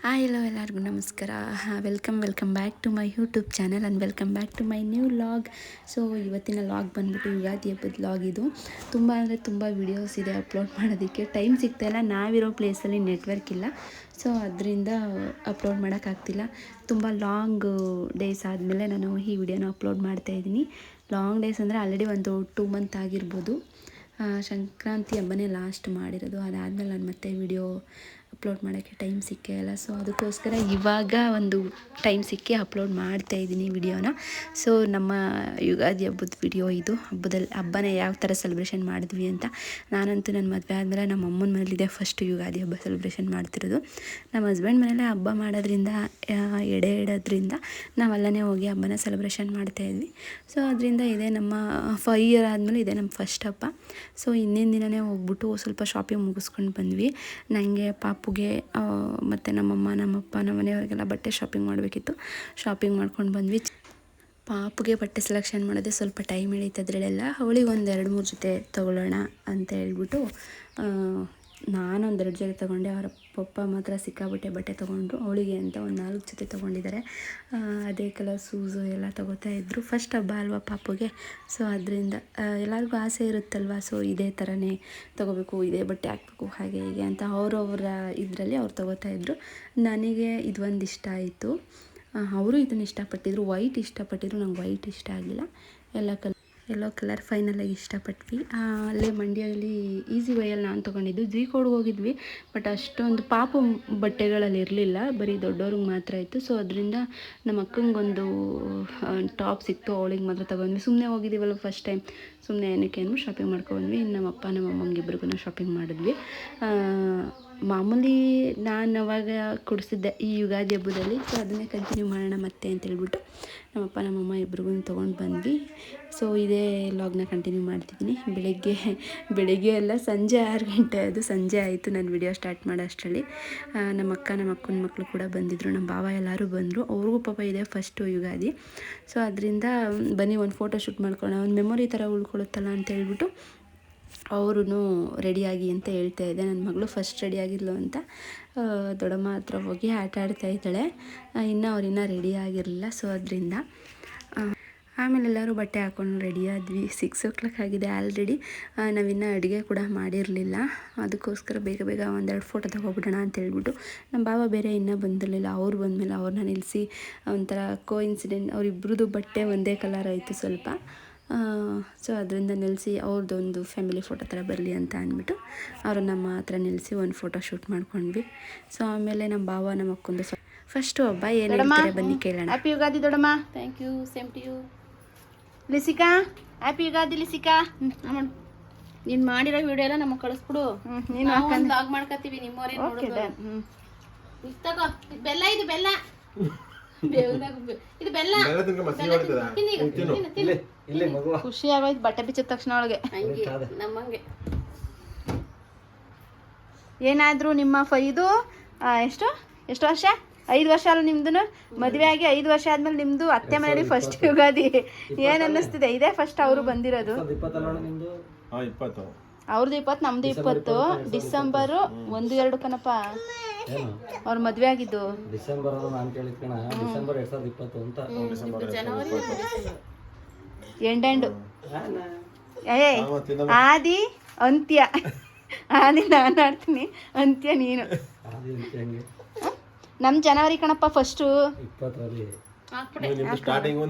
Hello ಎಲ್ಲರಿಗೂ ನಮಸ್ಕಾರ. Welcome back to my YouTube channel and welcome back to my new vlog. So ಇವತ್ತಿನ vlog ಬಂದುಬಿಟ್ಟು ಯುಗಾದಿ ಹಬ್ಬದ log. ಇದು ತುಂಬ ಅಂದರೆ ತುಂಬ ವಿಡಿಯೋಸ್ ಇದೆ ಅಪ್ಲೋಡ್ ಮಾಡೋದಕ್ಕೆ, ಟೈಮ್ ಸಿಗ್ತಾಯಿಲ್ಲ. ನಾವಿರೋ ಪ್ಲೇಸಲ್ಲಿ ನೆಟ್ವರ್ಕ್ ಇಲ್ಲ, ಸೊ ಅದರಿಂದ ಅಪ್ಲೋಡ್ ಮಾಡೋಕ್ಕಾಗ್ತಿಲ್ಲ. ತುಂಬ ಲಾಂಗ್ ಡೇಸ್ ಆದಮೇಲೆ ನಾನು ಈ ವಿಡಿಯೋನ ಅಪ್ಲೋಡ್ ಮಾಡ್ತಾಯಿದ್ದೀನಿ. ಲಾಂಗ್ ಡೇಸ್ ಅಂದರೆ ಆಲ್ರೆಡಿ ಒಂದು 2 ಮಂತ್ ಆಗಿರ್ಬೋದು. ಸಂಕ್ರಾಂತಿ ಹಬ್ಬನೇ ಲಾಸ್ಟ್ ಮಾಡಿರೋದು. ಅದಾದಮೇಲೆ ನಾನು ಮತ್ತೆ ವಿಡಿಯೋ ಅಪ್ಲೋಡ್ ಮಾಡೋಕ್ಕೆ ಟೈಮ್ ಸಿಕ್ಕೇ ಇಲ್ಲ. ಸೊ ಅದಕ್ಕೋಸ್ಕರ ಇವಾಗ ಒಂದು ಟೈಮ್ ಸಿಕ್ಕಿ ಅಪ್ಲೋಡ್ ಮಾಡ್ತಾಯಿದ್ದೀನಿ ವಿಡಿಯೋನ. ಸೊ ನಮ್ಮ ಯುಗಾದಿ ಹಬ್ಬದ ವಿಡಿಯೋ ಇದು. ಹಬ್ಬನ ಯಾವ ಥರ ಸೆಲೆಬ್ರೇಷನ್ ಮಾಡಿದ್ವಿ ಅಂತ. ನಾನಂತೂ ನನ್ನ ಮದುವೆ ಆದಮೇಲೆ ನಮ್ಮ ಅಮ್ಮನ ಮನೇಲಿದೆ ಫಸ್ಟ್ ಯುಗಾದಿ ಹಬ್ಬ ಸೆಲೆಬ್ರೇಷನ್ ಮಾಡ್ತಿರೋದು. ನಮ್ಮ ಹಸ್ಬೆಂಡ್ ಮನೇಲೆ ಹಬ್ಬ ಮಾಡೋದ್ರಿಂದ, ಎಡೆ ಇಡೋದ್ರಿಂದ ನಾವು ಅಲ್ಲೇ ಹೋಗಿ ಹಬ್ಬನ ಸೆಲೆಬ್ರೇಷನ್ ಮಾಡ್ತಾಯಿದ್ವಿ. ಸೊ ಅದರಿಂದ ಇದೇ ನಮ್ಮ 5 ಇಯರ್ ಆದಮೇಲೆ ಇದೇ ನಮ್ಮ ಫಸ್ಟ್ ಹಬ್ಬ. ಸೊ ಹಿಂದಿನ ದಿನವೇ ಹೋಗ್ಬಿಟ್ಟು ಸ್ವಲ್ಪ ಶಾಪಿಂಗ್ ಮುಗಿಸ್ಕೊಂಡು ಬಂದ್ವಿ. ನನಗೆ ಪಾಪುಗೆ ಮತ್ತು ನಮ್ಮಮ್ಮ ನಮ್ಮಪ್ಪ ನಮ್ಮ ಮನೆಯವ್ರಿಗೆಲ್ಲ ಬಟ್ಟೆ ಶಾಪಿಂಗ್ ಮಾಡಬೇಕಿತ್ತು. ಶಾಪಿಂಗ್ ಮಾಡ್ಕೊಂಡು ಬಂದ್ವಿ. ಪಾಪುಗೆ ಬಟ್ಟೆ ಸೆಲೆಕ್ಷನ್ ಮಾಡೋದೇ ಸ್ವಲ್ಪ ಟೈಮ್ ಹಿಡಿತದ್ರಲ್ಲೆಲ್ಲ. ಅವಳಿಗೆ ಒಂದು 2-3 ಜೊತೆ ತೊಗೊಳ್ಳೋಣ ಅಂತ ಹೇಳ್ಬಿಟ್ಟು ನಾನೊಂದು 2 ಜೊತೆ ತೊಗೊಂಡೆ. ಅವರ ಪಪ್ಪ ಮಾತ್ರ ಸಿಕ್ಕಾಬಟ್ಟೆ ಬಟ್ಟೆ ತೊಗೊಂಡ್ರು. ಅವಳಿಗೆ ಅಂತ ಒಂದು 4 ಜೊತೆ ತೊಗೊಂಡಿದ್ದಾರೆ. ಅದೇ ಕಲರ್ ಶೂಸು ಎಲ್ಲ ತೊಗೋತಾ ಇದ್ದರು. ಫಸ್ಟ್ ಹಬ್ಬ ಅಲ್ವಾ ಪಾಪುಗೆ. ಸೊ ಅದರಿಂದ ಎಲ್ಲರಿಗೂ ಆಸೆ ಇರುತ್ತಲ್ವ. ಸೊ ಇದೇ ಥರನೇ ತೊಗೋಬೇಕು, ಇದೇ ಬಟ್ಟೆ ಹಾಕ್ಬೇಕು, ಹಾಗೆ ಹೀಗೆ ಅಂತ ಅವರವರ ಇದರಲ್ಲಿ ಅವ್ರು ತೊಗೋತಾ ಇದ್ದರು. ನನಗೆ ಇದೊಂದು ಇಷ್ಟ ಆಯಿತು. ಅವರು ಇದನ್ನು ಇಷ್ಟಪಟ್ಟಿದ್ರು. ವೈಟ್ ಇಷ್ಟಪಟ್ಟಿದ್ರು. ನಂಗೆ ವೈಟ್ ಇಷ್ಟ ಆಗಲಿಲ್ಲ. ಎಲ್ಲೋ ಕಲರ್ ಫೈನಲಾಗಿ ಇಷ್ಟಪಟ್ವಿ. ಅಲ್ಲೇ ಮಂಡ್ಯದಲ್ಲಿ ಈಸಿ ವೈಯಲ್ಲಿ ನಾನು ತೊಗೊಂಡಿದ್ದು. ಜೀಕೋಡ್ಗೆ ಹೋಗಿದ್ವಿ, ಬಟ್ ಅಷ್ಟೊಂದು ಪಾಪು ಬಟ್ಟೆಗಳಲ್ಲಿ ಇರಲಿಲ್ಲ, ಬರೀ ದೊಡ್ಡವ್ರಿಗೆ ಮಾತ್ರ ಇತ್ತು. ಸೊ ಅದರಿಂದ ನಮ್ಮ ಅಕ್ಕಂಗೊಂದು ಟಾಪ್ ಸಿಕ್ತು, ಅವಳಿಗೆ ಮಾತ್ರ ತೊಗೊಂಡ್ವಿ. ಸುಮ್ಮನೆ ಹೋಗಿದ್ದೀವಲ್ಲ ಫಸ್ಟ್ ಟೈಮ್, ಸುಮ್ಮನೆ ಏನಕ್ಕೆ ಅಂದ್ಬಿಟ್ಟು ಶಾಪಿಂಗ್ ಮಾಡ್ಕೊಂಡ್ವಿ. ನಮ್ಮಪ್ಪ ನಮ್ಮಮ್ಮಂಗೆ ಇಬ್ರಿಗೂ ಶಾಪಿಂಗ್ ಮಾಡಿದ್ವಿ. ಮಾಮೂಲಿ ನಾನು ಅವಾಗ ಕೊಡಿಸಿದ್ದೆ ಈ ಯುಗಾದಿ ಹಬ್ಬದಲ್ಲಿ. ಸೊ ಅದನ್ನೇ ಕಂಟಿನ್ಯೂ ಮಾಡೋಣ ಮತ್ತೆ ಅಂತೇಳ್ಬಿಟ್ಟು ನಮ್ಮಪ್ಪ ನಮ್ಮಮ್ಮ ಇಬ್ರಿಗೂ ತೊಗೊಂಡು ಬಂದ್ವಿ. ಸೊ ಇದೇ ಲಾಗ್ನ ಕಂಟಿನ್ಯೂ ಮಾಡ್ತಿದ್ದೀನಿ. ಬೆಳಗ್ಗೆ ಎಲ್ಲ ಸಂಜೆ 6 ಗಂಟೆ ಅದು ಸಂಜೆ ಆಯಿತು ನಾನು ವಿಡಿಯೋ ಸ್ಟಾರ್ಟ್ ಮಾಡೋ ಅಷ್ಟರಲ್ಲಿ. ನಮ್ಮ ಅಕ್ಕನ ಮಕ್ಕಳು ಕೂಡ ಬಂದಿದ್ದರು, ನಮ್ಮ ಭಾವ ಎಲ್ಲರೂ ಬಂದರು. ಅವ್ರಿಗೂ ಪಾಪ ಇದೆ ಫಸ್ಟು ಯುಗಾದಿ. ಸೊ ಅದರಿಂದ ಬನ್ನಿ ಒಂದು ಫೋಟೋ ಶೂಟ್ ಮಾಡ್ಕೊಳ್ಳೋಣ, ಒಂದು ಮೆಮೊರಿ ಥರ ಉಳ್ಕೊಳ್ಳುತ್ತಲ್ಲ ಅಂತೇಳ್ಬಿಟ್ಟು ಅವರು ರೆಡಿಯಾಗಿ ಅಂತ ಹೇಳ್ತಾ ಇದ್ದೆ. ನನ್ನ ಮಗಳು ಫಸ್ಟ್ ರೆಡಿಯಾಗಿದ್ಲು ಅಂತ ದೊಡ್ಡಮ್ಮ ಹತ್ರ ಹೋಗಿ ಆಟ ಆಡ್ತಾ ಇದ್ದಾಳೆ. ಇನ್ನೂ ರೆಡಿ ಆಗಿರಲಿಲ್ಲ. ಸೊ ಅದರಿಂದ ಆಮೇಲೆ ಎಲ್ಲರೂ ಬಟ್ಟೆ ಹಾಕ್ಕೊಂಡು ರೆಡಿ ಆದ್ವಿ. 6 o'clock ಆಗಿದೆ ಆಲ್ರೆಡಿ. ನಾವಿನ್ನೂ ಅಡುಗೆ ಕೂಡ ಮಾಡಿರಲಿಲ್ಲ. ಅದಕ್ಕೋಸ್ಕರ ಬೇಗ ಒಂದೆರಡು ಫೋಟೋ ತಗೊಬಿಡೋಣ ಅಂತೇಳ್ಬಿಟ್ಟು ನಮ್ಮ ಭಾವ ಬೇರೆ ಇನ್ನೂ ಬಂದಿರಲಿಲ್ಲ. ಅವ್ರು ಬಂದಮೇಲೆ ಅವ್ರನ್ನ ನಿಲ್ಲಿಸಿ ಒಂಥರ ಕೋಇನ್ಸಿಡೆಂಟ್, ಅವರಿಬ್ರದ್ದು ಬಟ್ಟೆ ಒಂದೇ ಕಲರ್ ಆಯಿತು ಸ್ವಲ್ಪ. ಸೊ ಅದರಿಂದ ನಿಲ್ಲಿಸಿ ಅವ್ರದ್ದೊಂದು ಫ್ಯಾಮಿಲಿ ಫೋಟೋ ಥರ ಬರಲಿ ಅಂತ ಅಂದ್ಬಿಟ್ಟು ಅವರು ನಮ್ಮ ಹತ್ರ ನಿಲ್ಲಿಸಿ ಒಂದು ಫೋಟೋ ಶೂಟ್ ಮಾಡ್ಕೊಂಡ್ವಿ. ಸೊ ಆಮೇಲೆ ನಮ್ಮ ಭಾವ ನಮ್ಮ ಅಕ್ಕೊಂದು ಫಸ್ಟು ಹಬ್ಬ ಏನು ಹೇಳ್ತಾರೆ ಬನ್ನಿ ಕೇಳೋಣ. ಹ್ಯಾಪಿ ಯುಗಾದಿ ದೊಡ್ಡಮ್ಮ. Thank you, same to you. Lisika, happy Ugadi Lisika. ನೀನು ಮಾಡಿರೋ ವಿಡಿಯೋ ಎಲ್ಲ ನಮಗೆ ಕಳಿಸ್ಬಿಡು. ನೀನು ಒಂದು ಲಾಗ್ ಮಾಡ್ಕೊತೀವಿ ನಿಮ್ಮವರೇ ನೋಡೋದು. ತಗೋ, ಇದು ಬೆಲ್ಲ, ಇದು ಬೆಲ್ಲ, ಇದು ಬೆಲ್ಲ. ಖುಷಿ ಆಗೋಯ್ತು ಬಟ್ಟೆ ಬಿಚ್ಚಿದ ತಕ್ಷಣ ಅವಳಿಗೆ. ನಮ್ಮಂಗೆ ಏನಾದರೂ ನಿಮ್ಮ ಇದು ಎಷ್ಟು ವರ್ಷ? 5 ವರ್ಷ ಅಲ್ಲ ನಿಮ್ದು ಮದುವೆ ಆಗಿ 5 ವರ್ಷ ಆದ್ಮೇಲೆ ನಿಮ್ದು ಅತ್ತೆ ಮನೇಲಿ ಫಸ್ಟ್ ಯುಗಾದಿ. ಏನ್ ಅನ್ನಿಸ್ತಿದೆ? ಇದೇ ಫಸ್ಟ್ ಅವರು ಬಂದಿರೋದು. ಅವ್ರದ್ದು 20, ನಮ್ದು 20. ಡಿಸೆಂಬರ್ 1-2 ಕಣಪ್ಪ ಅವ್ರ ಮದ್ವೆ ಆಗಿದ್ದು. ಡಿಸೆಂಬರ್ 2020 ಅಂತ. ಎಂಡು ಆದಿ ಅಂತ್ಯ. ಆದಿ ನಾನು ಆಡ್ತೀನಿ, ಅಂತ್ಯ ನೀನು. ನಮ್ ಜನವರಿ ಕಣಪ್ಪ ಫಸ್ಟು.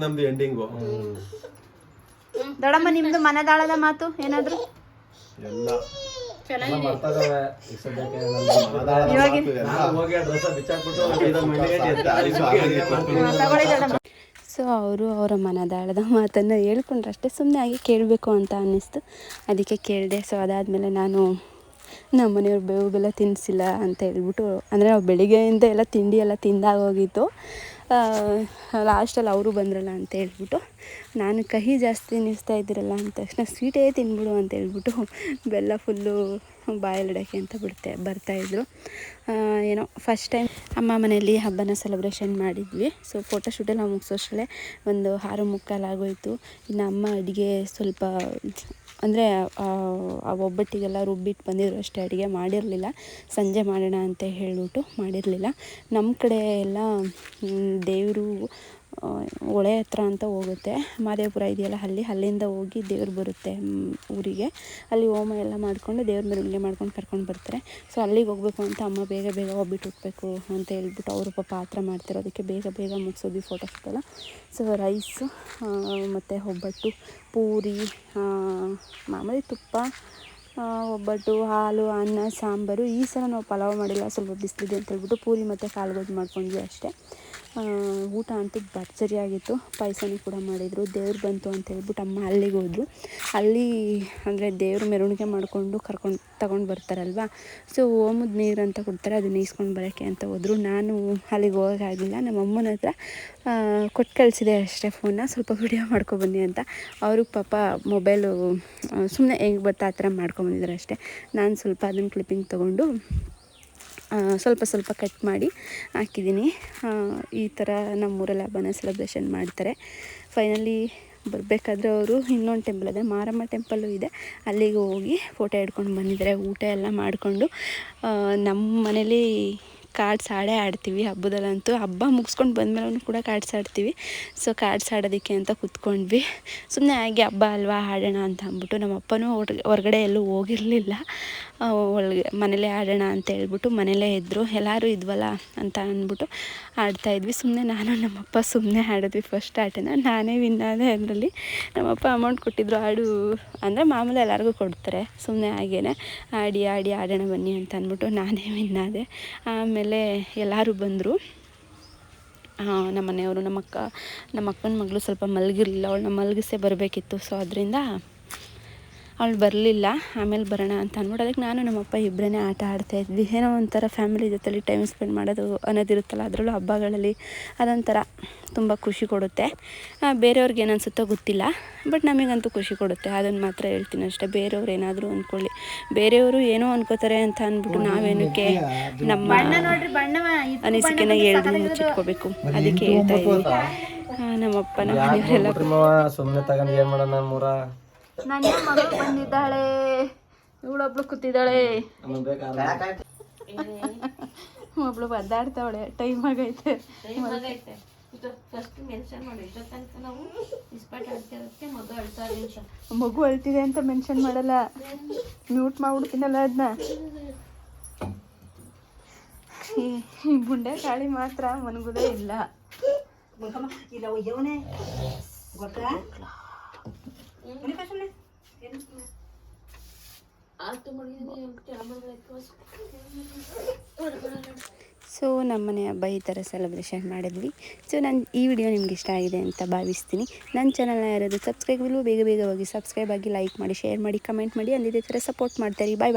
ದೊಡ್ಡಮ್ಮ ನಿಮ್ದು ಮನದಾಳದ ಮಾತು ಏನಾದ್ರು? ಸೊ ಅವರು ಅವರ ಮನದಾಳದ ಮಾತನ್ನು ಹೇಳ್ಕೊಂಡ್ರೆ ಅಷ್ಟೇ, ಸುಮ್ಮನೆ ಆಗಿ ಕೇಳಬೇಕು ಅಂತ ಅನ್ನಿಸ್ತು, ಅದಕ್ಕೆ ಕೇಳಿದೆ. ಸೊ ಅದಾದಮೇಲೆ ನಾನು ನಮ್ಮ ಮನೆಯವ್ರು ಬೇವು ಬೆಲ್ಲ ತಿನ್ನಿಸಿಲ್ಲ ಅಂತ ಹೇಳ್ಬಿಟ್ಟು, ಅಂದರೆ ನಾವು ಬೆಳಿಗ್ಗೆಯಿಂದ ಎಲ್ಲ ತಿಂಡಿ ಎಲ್ಲ ತಿಂದಾಗೋಗಿತ್ತು. ಲಾಸ್ಟಲ್ಲಿ ಅವರು ಬಂದ್ರಲ್ಲ ಅಂತ ಹೇಳ್ಬಿಟ್ಟು, ನಾನು ಕಹಿ ಜಾಸ್ತಿ ತಿನ್ನಿಸ್ತಾ ಇದ್ದೀರಲ್ಲ ಅಂದ ತಕ್ಷಣ ಸ್ವೀಟೇ ತಿನ್ಬಿಡು ಅಂತ ಹೇಳ್ಬಿಟ್ಟು ಬೆಲ್ಲ ಫುಲ್ಲು ಬಾಯಲ್ಲಿಡೋಕ್ಕೆ ಅಂತ ಬರ್ತಾಯಿದ್ರು. ಏನೋ ಫಸ್ಟ್ ಟೈಮ್ ಅಮ್ಮ ಮನೆಯಲ್ಲಿ ಹಬ್ಬನ ಸೆಲೆಬ್ರೇಷನ್ ಮಾಡಿದ್ವಿ. ಸೊ ಫೋಟೋಶೂಟೆಲ್ಲ ಮುಗಿಸೋಷ್ಟರಲ್ಲೇ ಒಂದು 6:45 ಆಗೋಯಿತು. ಇನ್ನು ಅಮ್ಮ ಅಡುಗೆ ಸ್ವಲ್ಪ ಅಂದರೆ ಆ ಒಬ್ಬಟ್ಟಿಗೆಲ್ಲ ರುಬ್ಬಿಟ್ಟು ಬಂದಿದ್ರು ಅಷ್ಟೇ, ಅಡುಗೆ ಮಾಡಿರಲಿಲ್ಲ. ಸಂಜೆ ಮಾಡೋಣ ಅಂತ ಹೇಳಿಬಿಟ್ಟು ಮಾಡಿರಲಿಲ್ಲ. ನಮ್ಮ ಕಡೆ ಎಲ್ಲ ದೇವರು ಹೊಳೆ ಹತ್ರ ಅಂತ ಹೋಗುತ್ತೆ, ಮಾದೇವಪುರ ಇದೆಯಲ್ಲ ಅಲ್ಲಿಂದ ಹೋಗಿ ದೇವ್ರು ಬರುತ್ತೆ ಊರಿಗೆ. ಅಲ್ಲಿ ಹೋಮ ಎಲ್ಲ ಮಾಡಿಕೊಂಡು ದೇವ್ರ ಮೆರವಣಿಗೆ ಮಾಡ್ಕೊಂಡು ಕರ್ಕೊಂಡು ಬರ್ತಾರೆ. ಸೊ ಅಲ್ಲಿಗೆ ಹೋಗಬೇಕು ಅಂತ ಅಮ್ಮ ಬೇಗ ಹೋಗ್ಬಿಟ್ಟು ಹೋಗ್ಬೇಕು ಅಂತ ಹೇಳ್ಬಿಟ್ಟು ಅವರು ಪಾಪ ಆ ಥರ ಮಾಡ್ತಿರೋದಕ್ಕೆ ಬೇಗ ಮುಗಿಸೋದು ಫೋಟೋಸ್ ಎಲ್ಲ. ಸೊ ರೈಸು ಮತ್ತು ಒಬ್ಬಟ್ಟು, ಪೂರಿ, ಮಾಮೂಲಿ ತುಪ್ಪ, ಒಬ್ಬಟ್ಟು, ಹಾಲು, ಅನ್ನ, ಸಾಂಬಾರು. ಈ ಸಲ ನಾವು ಪಲಾವ್ ಮಾಡಿಲ್ಲ, ಸ್ವಲ್ಪ ಬಿಸಿಲಿದೆ ಅಂತ ಹೇಳ್ಬಿಟ್ಟು ಪೂರಿ ಮತ್ತು ಕಾಳುಗೋದು ಮಾಡ್ಕೊಂಡ್ವಿ ಅಷ್ಟೇ. ಊಟ ಅಂತೂ ಭರ್ಜರಿಯಾಗಿತ್ತು. ಪಾಯಸನೂ ಕೂಡ ಮಾಡಿದರು. ದೇವ್ರು ಬಂತು ಅಂತ ಹೇಳ್ಬಿಟ್ಟು ಅಮ್ಮ ಅಲ್ಲಿಗೆ ಹೋದರು. ಅಲ್ಲಿ ಅಂದರೆ ದೇವ್ರ ಮೆರವಣಿಗೆ ಮಾಡಿಕೊಂಡು ತಗೊಂಡು ಬರ್ತಾರಲ್ವ, ಸೊ ಹೋಮದ ನೀರು ಅಂತ ಕೊಡ್ತಾರೆ, ಅದನ್ನ ಈಸ್ಕೊಂಡು ಬರೋಕ್ಕೆ ಅಂತ ಹೋದರು. ನಾನು ಅಲ್ಲಿಗೆ ಹೋಗೋಕ್ಕಾಗಲಿಲ್ಲ. ನಮ್ಮ ಅಮ್ಮನ ಹತ್ರ ಕೊಟ್ಟು ಕಳಿಸಿದೆ ಅಷ್ಟೇ ಫೋನ್ನ, ಸ್ವಲ್ಪ ವಿಡಿಯೋ ಮಾಡ್ಕೊಬನ್ನಿ ಅಂತ. ಅವ್ರಿಗೆ ಪಾಪ ಮೊಬೈಲು ಸುಮ್ಮನೆ ಹೆಂಗೆ ಬರ್ತಾ ಆ ಥರ ಮಾಡ್ಕೊಂಬಂದಿದ್ದಾರೆ ಅಷ್ಟೇ. ನಾನು ಸ್ವಲ್ಪ ಅದನ್ನು ಕ್ಲಿಪ್ಪಿಂಗ್ ತೊಗೊಂಡು ಸ್ವಲ್ಪ ಕಟ್ ಮಾಡಿ ಹಾಕಿದ್ದೀನಿ. ಈ ಥರ ನಮ್ಮೂರಲ್ಲಿ ಹಬ್ಬನ ಸೆಲೆಬ್ರೇಷನ್ ಮಾಡ್ತಾರೆ. ಫೈನಲಿ ಬರಬೇಕಾದ್ರೆ ಅವರು ಇನ್ನೊಂದು ಟೆಂಪಲ್ ಇದೆ, ಮಾರಮ್ಮ ಟೆಂಪಲ್ಲು ಇದೆ, ಅಲ್ಲಿಗೆ ಹೋಗಿ ಫೋಟೋ ಹಿಡ್ಕೊಂಡು ಬಂದಿದ್ದಾರೆ. ಊಟ ಎಲ್ಲ ಮಾಡಿಕೊಂಡು ನಮ್ಮ ಮನೇಲಿ ಕಾರ್ಡ್ಸ್ ಆಡ್ತೀವಿ ಹಬ್ಬದಲ್ಲಂತೂ. ಹಬ್ಬ ಮುಗಿಸ್ಕೊಂಡು ಬಂದಮೇಲೂ ಕೂಡ ಕಾರ್ಡ್ಸ್ ಆಡ್ತೀವಿ. ಸೊ ಕಾರ್ಡ್ಸ್ ಆಡೋದಕ್ಕೆ ಅಂತ ಕೂತ್ಕೊಂಡ್ವಿ. ಸುಮ್ಮನೆ ಹಾಗೆ ಹಬ್ಬ ಅಲ್ವಾ ಆಡೋಣ ಅಂತ ಅಂದ್ಬಿಟ್ಟು. ನಮ್ಮ ಅಪ್ಪನೂ ಹೊರಗಡೆ ಎಲ್ಲೂ ಹೋಗಿರಲಿಲ್ಲ, ಒಳಗೆ ಮನೇಲೇ ಆಡೋಣ ಅಂತ ಹೇಳ್ಬಿಟ್ಟು ಮನೇಲೇ ಇದ್ದರು. ಎಲ್ಲರೂ ಇದ್ವಲ್ಲ ಅಂತ ಅಂದ್ಬಿಟ್ಟು ಆಡ್ತಾಯಿದ್ವಿ. ಸುಮ್ಮನೆ ನಾನು ನಮ್ಮಪ್ಪ ಸುಮ್ಮನೆ ಆಡಿದ್ವಿ ಫಸ್ಟ್ ಆಟನ. ನಾನೇ ವಿನ್ ಆದೆ ಅದರಲ್ಲಿ. ನಮ್ಮಪ್ಪ ಅಮೌಂಟ್ ಕೊಟ್ಟಿದ್ರು, ಆಡು ಅಂದರೆ ಮಾಮೂಲಿ ಎಲ್ಲರಿಗೂ ಕೊಡ್ತಾರೆ, ಸುಮ್ಮನೆ ಹಾಗೇ ಆಡೋಣ ಬನ್ನಿ ಅಂತ ಅಂದ್ಬಿಟ್ಟು ನಾನೇ ವಿನ್ ಆದೆ. ಆಮೇಲೆ ಎಲ್ಲರೂ ಬಂದರು, ನಮ್ಮ ಮನೆಯವರು. ನಮ್ಮ ಅಕ್ಕನ ಮಗಳು ಸ್ವಲ್ಪ ಮಲಗಿರಲಿಲ್ಲ, ಅವಳನ್ನ ಮಲಗಿಸೇ ಬರಬೇಕಿತ್ತು. ಸೊ ಅದರಿಂದ ಅವಳು ಬರಲಿಲ್ಲ. ಆಮೇಲೆ ಬರೋಣ ಅಂತ ಅಂದ್ಬಿಟ್ಟು ಅದಕ್ಕೆ ನಾನು ನಮ್ಮಪ್ಪ ಇಬ್ಬರೇ ಆಟ ಆಡ್ತಾಯಿದ್ವಿ. ಏನೋ ಒಂಥರ ಫ್ಯಾಮಿಲಿ ಜೊತೆಲಿ ಟೈಮ್ ಸ್ಪೆಂಡ್ ಮಾಡೋದು ಅನ್ನೋದಿರುತ್ತಲ್ಲ, ಅದರಲ್ಲೂ ಹಬ್ಬಗಳಲ್ಲಿ ಅದೊಂಥರ ತುಂಬ ಖುಷಿ ಕೊಡುತ್ತೆ. ಬೇರೆಯವ್ರಿಗೆ ಏನು ಅನಿಸುತ್ತೋ ಗೊತ್ತಿಲ್ಲ, ಬಟ್ ನಮಗಂತೂ ಖುಷಿ ಕೊಡುತ್ತೆ. ಅದನ್ನು ಮಾತ್ರ ಹೇಳ್ತೀನಿ ಅಷ್ಟೇ. ಬೇರೆಯವ್ರು ಏನಾದರೂ ಅಂದ್ಕೊಳ್ಳಿ, ಬೇರೆಯವರು ಏನೋ ಅನ್ಕೋತಾರೆ ಅಂತ ಅಂದ್ಬಿಟ್ಟು ನಾವೇನಕ್ಕೆ ನಮ್ಮ ಅನಿಸಿಕೆನ ಹೇಳಿದ್ರು ಮುಚ್ಚಿಟ್ಕೋಬೇಕು. ಅದಕ್ಕೆ ಹೇಳ್ತಾ ಇದ್ದೀನಿ. ನಮ್ಮಪ್ಪನ ಮನೆಯವರೆಲ್ಲ ಸುಮ್ಮನೆ ತಗೊಂಡು ಏನು ಮಾಡೋಣ ಮೂರ ನನ್ನ ಮಗಳು ಬಂದಿದ್ದಾಳೆ, ಇವಳೊಬ್ಳು ಕೂತಿದ್ದಾಳೆ, ಒಬ್ಳು ಒದ್ದಾಡ್ತಾವಳೆ. ಟೈಮ್ ಆಗೈತೆ. ಮಗು ಅಳ್ತಿದೆ ಅಂತ ಮೆನ್ಷನ್ ಮಾಡಲ್ಲ, ಮ್ಯೂಟ್ ಮಾಡ್ಬಿಡ್ತೀನಲ್ಲ ಅದನ್ನ. ಈ ಬುಂಡೆ ಕಾಳಿ ಮಾತ್ರ ಮನಗುದೇ ಇಲ್ಲ. ಸೊ ನಮ್ಮನೆ ಹಬ್ಬ ಈ ಥರ ಸೆಲೆಬ್ರೇಷನ್ ಮಾಡಿದ್ವಿ. ಸೊ ಈ ವಿಡಿಯೋ ನಿಮ್ಗೆ ಇಷ್ಟ ಆಗಿದೆ ಅಂತ ಭಾವಿಸ್ತೀನಿ. ನನ್ನ ಚಾನಲ್ನ ಯಾರಾದರೂ ಸಬ್ಸ್ಕ್ರೈಬ್ ಬೇಗ ಹೋಗಿ ಸಬ್ಸ್ಕ್ರೈಬ್ ಆಗಿ, ಲೈಕ್ ಮಾಡಿ, ಶೇರ್ ಮಾಡಿ, ಕಮೆಂಟ್ ಮಾಡಿ, ಅಂದಿದ್ದೇ ಥರ ಸಪೋರ್ಟ್ ಮಾಡ್ತಾರೆ. ಬಾಯ್.